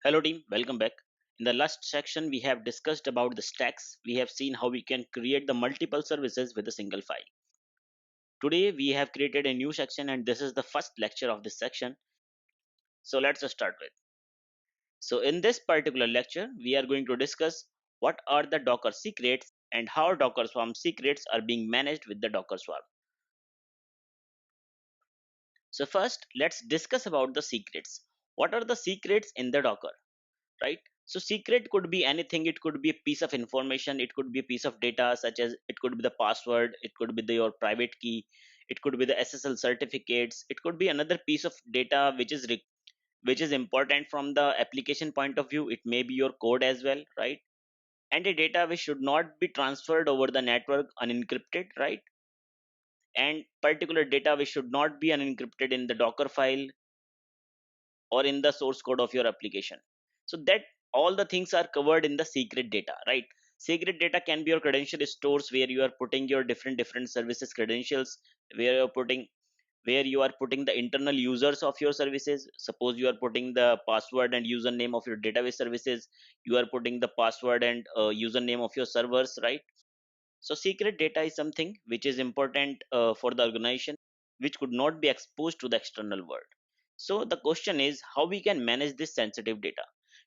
Hello team, welcome back. In the last section, we have discussed about the stacks. We have seen how we can create the multiple services with a single file. Today, we have created a new section and this is the first lecture of this section. So let's start with. So in this particular lecture, we are going to discuss what are the Docker secrets and how Docker Swarm secrets are being managed with the Docker Swarm. So first, let's discuss about the secrets. What are the secrets in the Docker? Right, so secret could be anything. It could be a piece of information, it could be a piece of data, such as it could be the password, it could be your private key, it could be the SSL certificates, it could be another piece of data which is important from the application point of view. It may be your code as well, right? And a data which should not be transferred over the network unencrypted, right? And particular data which should not be unencrypted in the Docker file or in the source code of your application. So that all the things are covered in the secret data, right? Secret data can be your credential stores, where you are putting your different services credentials, where you are putting the internal users of your services. Suppose you are putting the password and username of your database services, you are putting the password and username of your servers, right? So secret data is something which is important for the organization, which could not be exposed to the external world. So the question is how we can manage this sensitive data.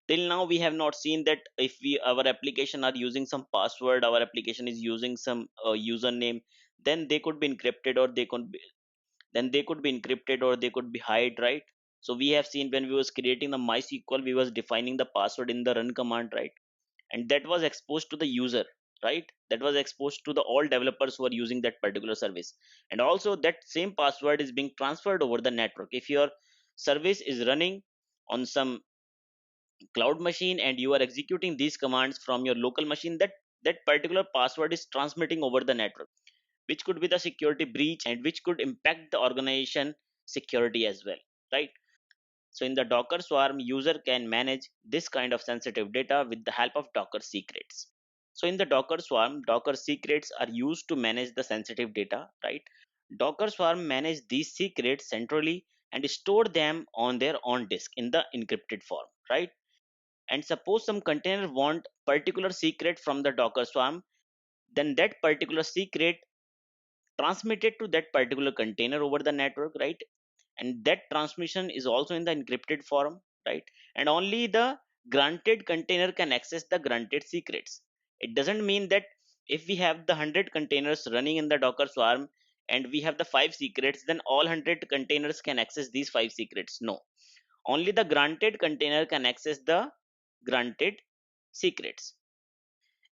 Till now we have not seen that if we our application are using some password, our application is using some username, then they could be encrypted or they could be encrypted or they could be hide, right? So we have seen when we was creating the MySQL, we was defining the password in the run command, right? And that was exposed to the user, right? That was exposed to the all developers who are using that particular service. And also that same password is being transferred over the network. If your service is running on some cloud machine and you are executing these commands from your local machine, that particular password is transmitting over the network, which could be the security breach and which could impact the organization security as well, right? So in the Docker Swarm, user can manage this kind of sensitive data with the help of Docker secrets. So in the Docker Swarm, Docker secrets are used to manage the sensitive data, right? Docker Swarm manage these secrets centrally and store them on their own disk in the encrypted form, right? And suppose some container want particular secret from the Docker Swarm, then that particular secret transmitted to that particular container over the network, right? And that transmission is also in the encrypted form, right? And only the granted container can access the granted secrets. It doesn't mean that if we have the 100 containers running in the Docker Swarm and we have the 5 secrets, then all 100 containers can access these 5 secrets. No, only the granted container can access the granted secrets.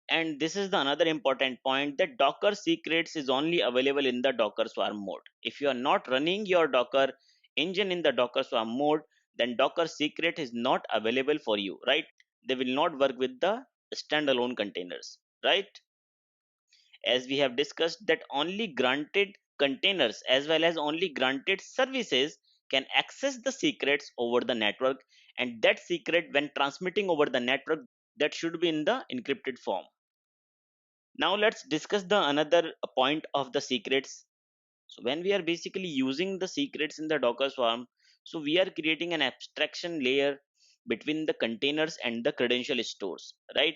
And this is the another important point, that Docker secrets is only available in the Docker Swarm mode. If you are not running your Docker engine in the Docker Swarm mode, then Docker secret is not available for you, right? They will not work with the standalone containers, right? As we have discussed, that only granted containers as well as only granted services can access the secrets over the network, and that secret when transmitting over the network, that should be in the encrypted form. Now let's discuss the another point of the secrets. So when we are basically using the secrets in the Docker Swarm, so we are creating an abstraction layer between the containers and the credential stores, right?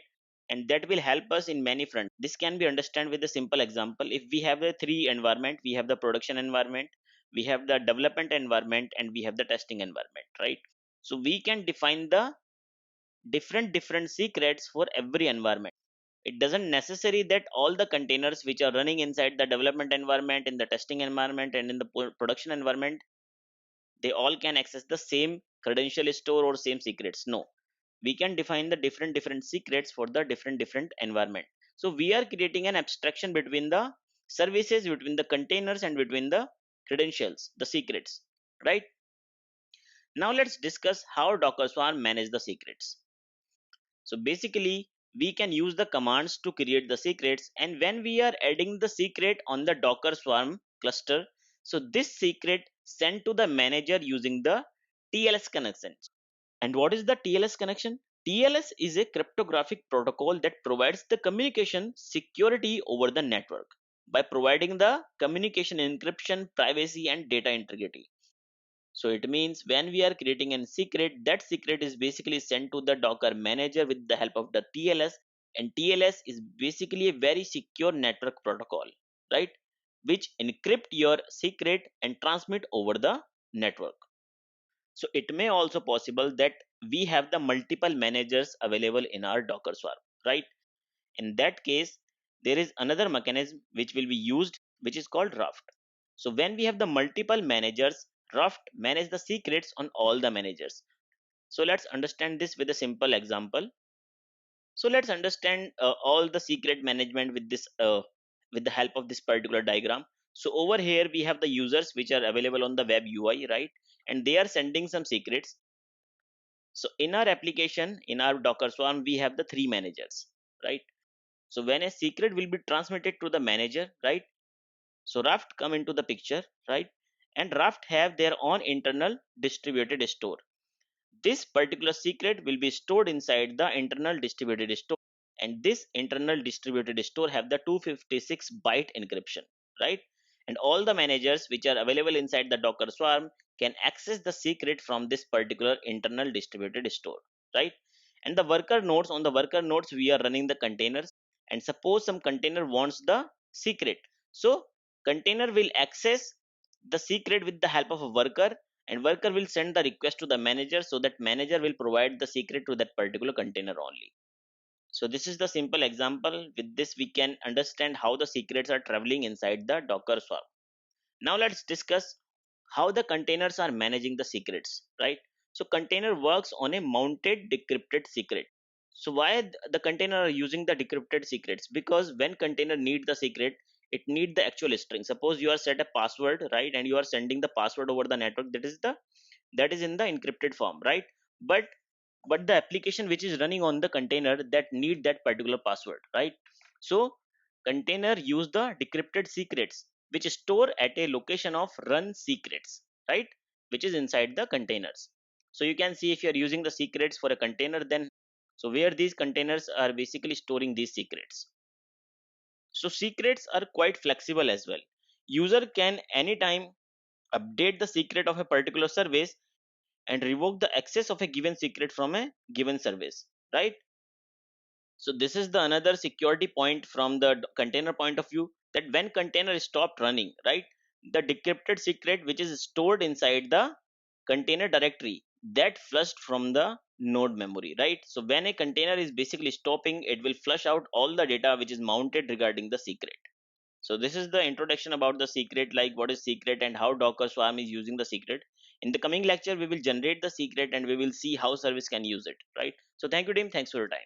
And that will help us in many fronts. This can be understood with a simple example. If we have a three environment, we have the production environment, we have the development environment, and we have the testing environment, right? So we can define the different secrets for every environment. It doesn't necessary that all the containers which are running inside the development environment, in the testing environment, and in the production environment, they all can access the same credential store or same secrets. No, we can define the different secrets for the different environment. So we are creating an abstraction between the services, between the containers, and between the credentials, the secrets, right? Now let's discuss how Docker Swarm manage the secrets. So basically, we can use the commands to create the secrets, and when we are adding the secret on the Docker Swarm cluster, so this secret sent to the manager using the TLS connection. And what is the TLS connection? TLS is a cryptographic protocol that provides the communication security over the network by providing the communication encryption, privacy, and data integrity. So it means when we are creating a secret, that secret is basically sent to the Docker manager with the help of the TLS, and TLS is basically a very secure network protocol, right? Which encrypt your secret and transmit over the network. So it may also possible that we have the multiple managers available in our Docker Swarm, right? In that case, there is another mechanism which will be used, which is called Raft. So when we have the multiple managers, Raft manage the secrets on all the managers. So let's understand this with a simple example. So let's understand all the secret management with this with the help of this particular diagram. So over here we have the users which are available on the web UI, right? And they are sending some secrets. So in our application, in our Docker Swarm, we have the three managers, right? So when a secret will be transmitted to the manager, right? So Raft come into the picture, right? And Raft have their own internal distributed store. This particular secret will be stored inside the internal distributed store, and this internal distributed store have the 256 byte encryption, right? And all the managers which are available inside the Docker Swarm can access the secret from this particular internal distributed store, right? And the worker nodes, on the worker nodes we are running the containers, and suppose some container wants the secret, so container will access the secret with the help of a worker, and worker will send the request to the manager, so that manager will provide the secret to that particular container only. So this is the simple example. With this we can understand how the secrets are traveling inside the Docker Swarm. Now let's discuss how the containers are managing the secrets, right? So container works on a mounted decrypted secret. So why the container are using the decrypted secrets? Because when container need the secret, it need the actual string. Suppose you are set a password, right, and you are sending the password over the network, that is in the encrypted form, right? but but the application which is running on the container that need that particular password, right? So container use the decrypted secrets which store at a location of run secrets, right, which is inside the containers. So you can see if you are using the secrets for a container, then so where these containers are basically storing these secrets. So secrets are quite flexible as well. User can anytime update the secret of a particular service and revoke the access of a given secret from a given service, right? So this is the another security point from the container point of view, that when container is stopped running, right, the decrypted secret which is stored inside the container directory that flushed from the node memory, right? So when a container is basically stopping, it will flush out all the data which is mounted regarding the secret. So this is the introduction about the secret, like what is secret and how Docker Swarm is using the secret. In the coming lecture, we will generate the secret and we will see how service can use it, right? So thank you, team. Thanks for your time.